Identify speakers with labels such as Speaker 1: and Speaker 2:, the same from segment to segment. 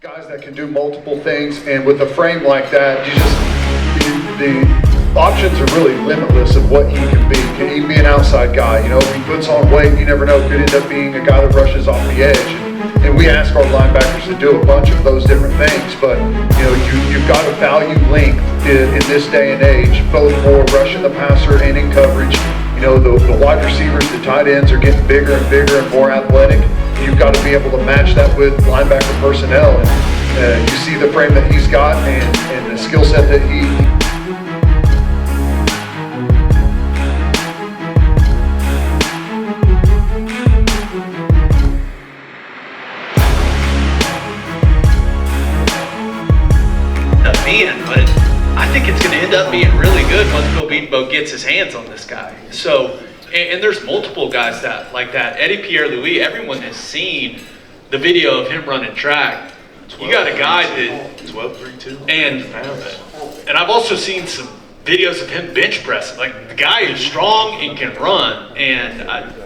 Speaker 1: Guys that can do multiple things, and with a frame like that, the options are really limitless of what he can be. Can he be an outside guy? You know, if he puts on weight, you never know, could end up being a guy that rushes off the edge. And we ask our linebackers to do a bunch of those different things, but you know, you've got to value length in this day and age, both for rushing the passer and in coverage. You know, the wide receivers, the tight ends are getting bigger and bigger and more athletic. You've got to be able to match that with linebacker personnel. And you see the frame that he's got and the skill set that he
Speaker 2: being, but I think it's going to end up being really good once Coach Beatonbow gets his hands on this guy. So, and there's multiple guys that like that. Eddie Pierre-Louis, everyone has seen the video of him running track. You got a guy that
Speaker 3: 12.32,
Speaker 2: and I've also seen some videos of him bench pressing. Like, the guy is strong and can run, and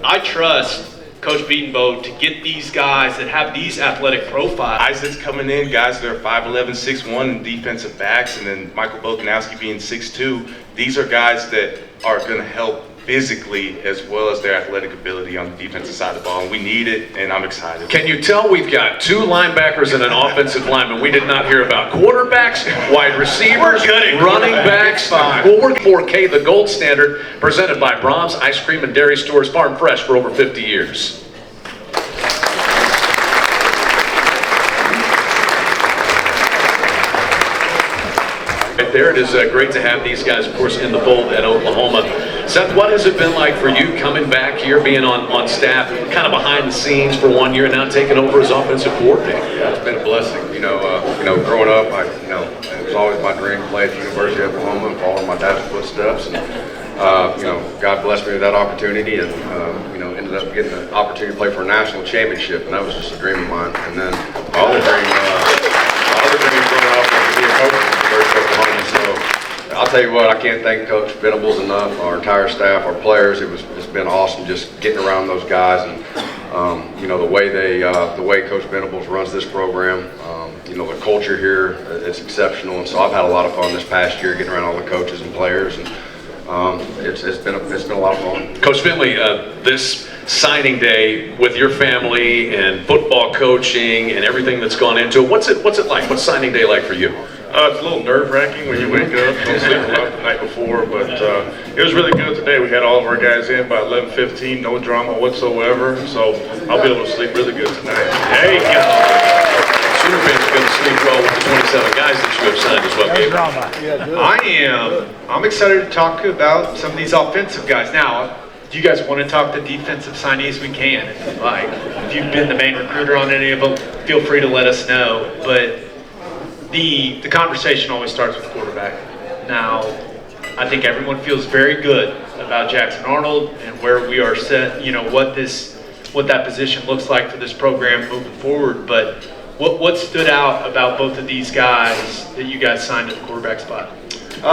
Speaker 2: I trust Coach Beatonbow to get these guys that have these athletic profiles.
Speaker 3: Guys that's coming in, guys that are 5'11", 6'1", and defensive backs, and then Michael Bokanowski being 6'2". These are guys that are going to help physically as well as their athletic ability on the defensive side of the ball, and we need it, and I'm excited.
Speaker 4: Can you tell we've got two linebackers and an offensive lineman? We did not hear about quarterbacks, wide receivers, running backs. Well, we're 4K, the gold standard, presented by Brahms Ice Cream and Dairy Stores, farm fresh for over 50 years. Right there, it is great to have these guys, of course, in the fold at Oklahoma. Seth, what has it been like for you coming back here, being on staff, kind of behind the scenes for 1 year, and now taking over as offensive coordinator?
Speaker 5: Yeah, it's been a blessing. Growing up, it was always my dream to play at the University of Oklahoma and follow my dad's footsteps. And God blessed me with that opportunity, and ended up getting the opportunity to play for a national championship, and that was just a dream of mine. And then my other dream growing up was to be a coach at the University of Oklahoma. So I'll tell you what, I can't thank Coach Venables enough, our entire staff, our players. It's been awesome just getting around those guys, and the way Coach Venables runs this program. The culture here is exceptional, and so I've had a lot of fun this past year getting around all the coaches and players, and it's been a lot of fun.
Speaker 4: Coach Finley, this signing day with your family and football coaching and everything that's gone into it, what's it like? What's signing day like for you?
Speaker 3: It's a little nerve-wracking when you wake up, don't sleep a lot the night before, but it was really good today. We had all of our guys in by 11:15, no drama whatsoever, so I'll be able to sleep really good tonight.
Speaker 4: There you go. Sooner fans are going to sleep well with the 27 guys that you have signed as well, Gabe.
Speaker 2: I'm excited to talk about some of these offensive guys. Now, do you guys want to talk the defensive signees? We can. If you've been the main recruiter on any of them, feel free to let us know. But the conversation always starts with quarterback. Now, I think everyone feels very good about Jackson Arnold and where we are set, what that position looks like for this program moving forward. But what stood out about both of these guys that you guys signed at the quarterback spot?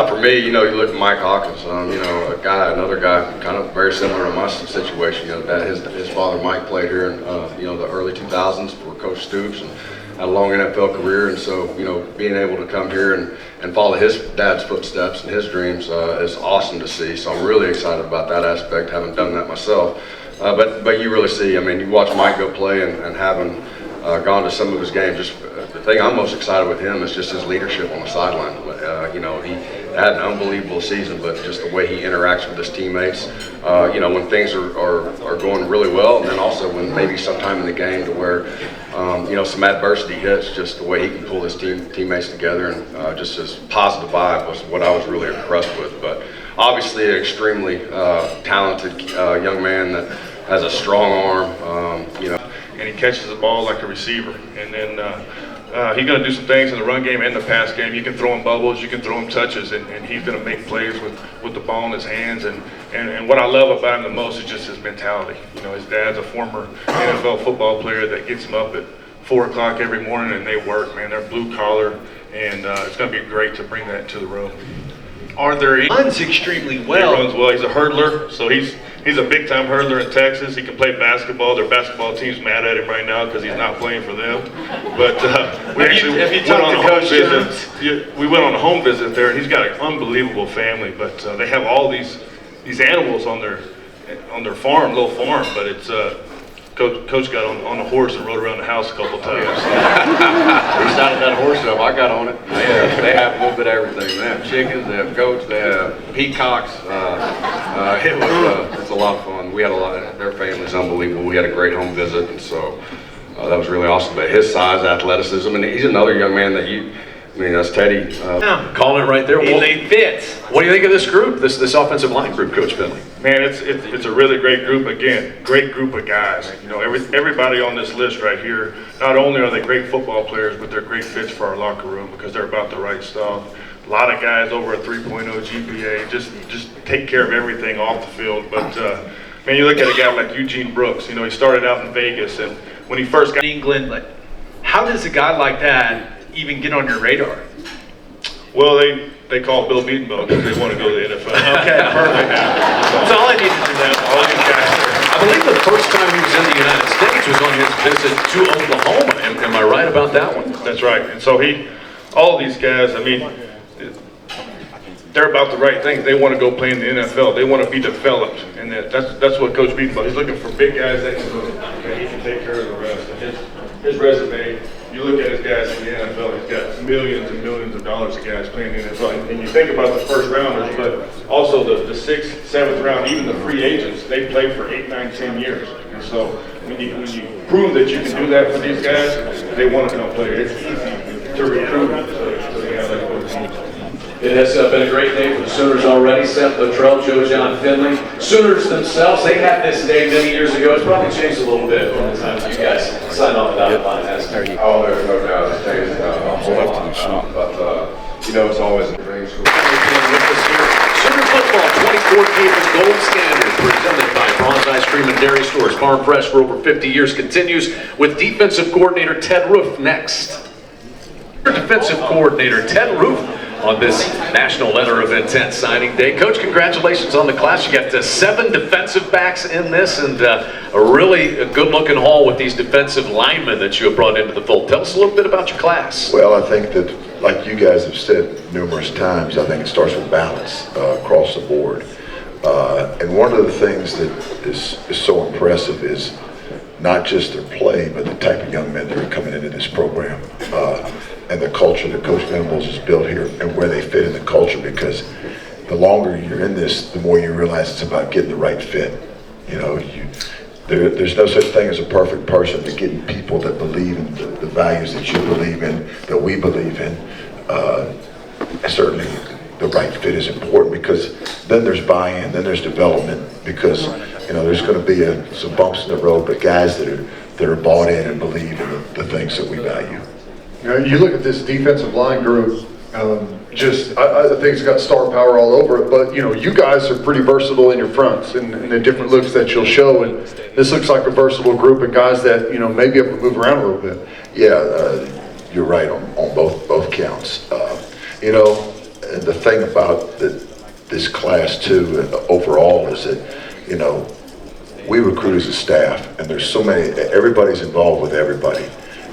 Speaker 5: For me, you look at Mike Hawkins, another guy kind of very similar to my situation. His father Mike played here in the early 2000s for Coach Stoops and had a long NFL career, and so being able to come here and follow his dad's footsteps and his dreams is awesome to see. So I'm really excited about that aspect, having done that myself. But you really see, you watch Mike go play and having gone to some of his games. Just the thing I'm most excited with him is just his leadership on the sideline. He had an unbelievable season, but just the way he interacts with his teammates. When things are going really well, and then also when maybe sometime in the game to where some adversity hits, just the way he can pull his teammates together, and just his positive vibe was what I was really impressed with. But obviously, an extremely talented young man that has a strong arm.
Speaker 3: And he catches the ball like a receiver. And then he's going to do some things in the run game and the pass game. You can throw him bubbles, you can throw him touches, and he's going to make plays with the ball in his hands. And what I love about him the most is just his mentality. His dad's a former NFL football player that gets him up at 4 o'clock every morning, and they work, man. They're blue collar, and it's going to be great to bring that to the room.
Speaker 2: Are there any runs extremely
Speaker 3: He
Speaker 2: well?
Speaker 3: runs well. He's a hurdler, so he's a big time hurdler in Texas. He can play basketball. Their basketball team's mad at him right now because he's not playing for them. But we actually
Speaker 2: have you
Speaker 3: went
Speaker 2: talked
Speaker 3: on
Speaker 2: to
Speaker 3: a home
Speaker 2: Coach
Speaker 3: visit. Yeah, we went on a home visit there, and he's got an unbelievable family. But they have all these animals on their farm, little farm. But it's Coach got on a horse and rode around the house a couple times.
Speaker 5: He started that horse up. I got on it. They have a little bit of everything. They have chickens, they have goats, they have peacocks. It's a lot of fun. We had a lot. Their family's unbelievable. We had a great home visit, and so that was really awesome. But his size, athleticism, and he's another young man that that's Teddy.
Speaker 4: Calling it right there.
Speaker 2: Elite fits.
Speaker 4: What do you think of this group, this offensive line group, Coach Finley?
Speaker 3: Man, it's a really great group. Again, great group of guys. You know, everybody on this list right here. Not only are they great football players, but they're great fits for our locker room because they're about the right stuff. A lot of guys over a 3.0 GPA. Just take care of everything off the field. But man, you look at a guy like Eugene Brooks. You know, he started out in Vegas, and when he first got
Speaker 2: England, like, how does a guy like that even get on your radar?
Speaker 3: well, they call Bill Beatonbow because they want to go to the NFL.
Speaker 2: Okay, perfect. That's all I needed to know.
Speaker 3: All these guys.
Speaker 4: I believe the first time he was in the United States was on his visit to Oklahoma. Am I right about that one?
Speaker 3: That's right. And so all these guys, I mean, they're about the right things. They want to go play in the NFL. They want to be developed, and that's what Coach Beatonbow. He's looking for big guys that can move. Okay, he can take care of the rest. And his resume. You look at his guys in the NFL. He's got millions and millions of dollars of guys playing in the NFL. And you think about the first rounders, but also the 6th, 7th round, even the free agents. They played for 8, 9, 10 years. And so when you prove that you can do that for these guys, they want to come play. It's easy to recruit to the NFL teams.
Speaker 4: It has been a great day for the Sooners already. Seth Luttrell, Joe John Finley. Sooners themselves, they had this day many years ago. It's probably changed a little bit from the time you guys signed on the dotted line.
Speaker 5: Oh, there's no doubt it's changed a whole lot. But, it's always a dream.
Speaker 4: Sooner football 2014 the gold standard, presented by Bronze Ice Cream and Dairy Stores. Farm Fresh for over 50 years continues with defensive coordinator Ted Roof next. Defensive coordinator Ted Roof on this National Letter of Intent signing day. Coach, congratulations on the class. You got 7 defensive backs in this, and a really good-looking haul with these defensive linemen that you have brought into the fold. Tell us a little bit about your class.
Speaker 6: Well, I think that, like you guys have said numerous times, I think it starts with balance across the board. And one of the things that is so impressive is not just their play, but the type of young men that are coming into this program. And the culture that Coach Venables has built here and where they fit in the culture, because the longer you're in this, the more you realize it's about getting the right fit. There's no such thing as a perfect person, but getting people that believe in the values that you believe in, that we believe in. Certainly the right fit is important, because then there's buy-in, then there's development, because there's going to be some bumps in the road, but guys that are bought in and believe in the things that we value.
Speaker 1: You look at this defensive line group, I think it's got star power all over it, but you guys are pretty versatile in your fronts and the different looks that you'll show, and this looks like a versatile group of guys that may be able to move around a little bit.
Speaker 6: Yeah, you're right on both counts. And the thing about this class too overall is that we recruit as a staff, and there's so many, everybody's involved with everybody.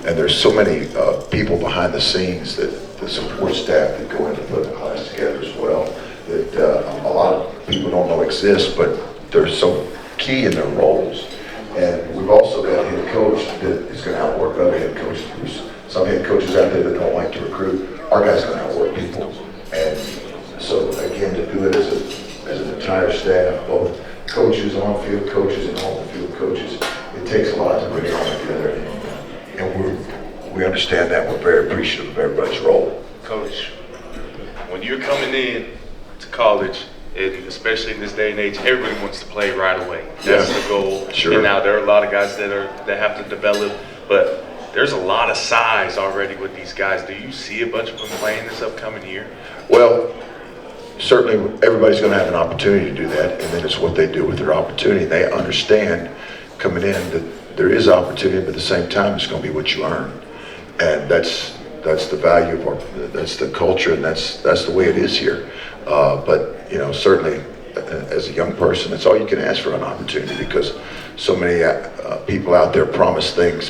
Speaker 6: And there's so many people behind the scenes, that the support staff that go into putting the class together as well, that a lot of people don't know exist, but they're so key in their roles. And we've also got a head coach that is going to outwork other head coaches. There's some head coaches out there that don't like to recruit. Our guy's going to outwork people. And so again, to do it as an entire staff, both coaches, on-field coaches, and off-the-field coaches, it takes a lot to bring it all together. And we understand that. We're very appreciative of everybody's role.
Speaker 7: Coach, when you're coming in to college, and especially in this day and age, everybody wants to play right away. That's the goal.
Speaker 6: Sure.
Speaker 7: And now there are a lot of guys that have to develop, but there's a lot of size already with these guys. Do you see a bunch of them playing this upcoming year?
Speaker 6: Well, certainly everybody's going to have an opportunity to do that, and then it's what they do with their opportunity. They understand coming in that there is opportunity, but at the same time, it's going to be what you earn. And that's that's the value of that's the culture, and that's the way it is here. But you know, certainly as a young person, that's all you can ask for, an opportunity, because so many people out there promise things.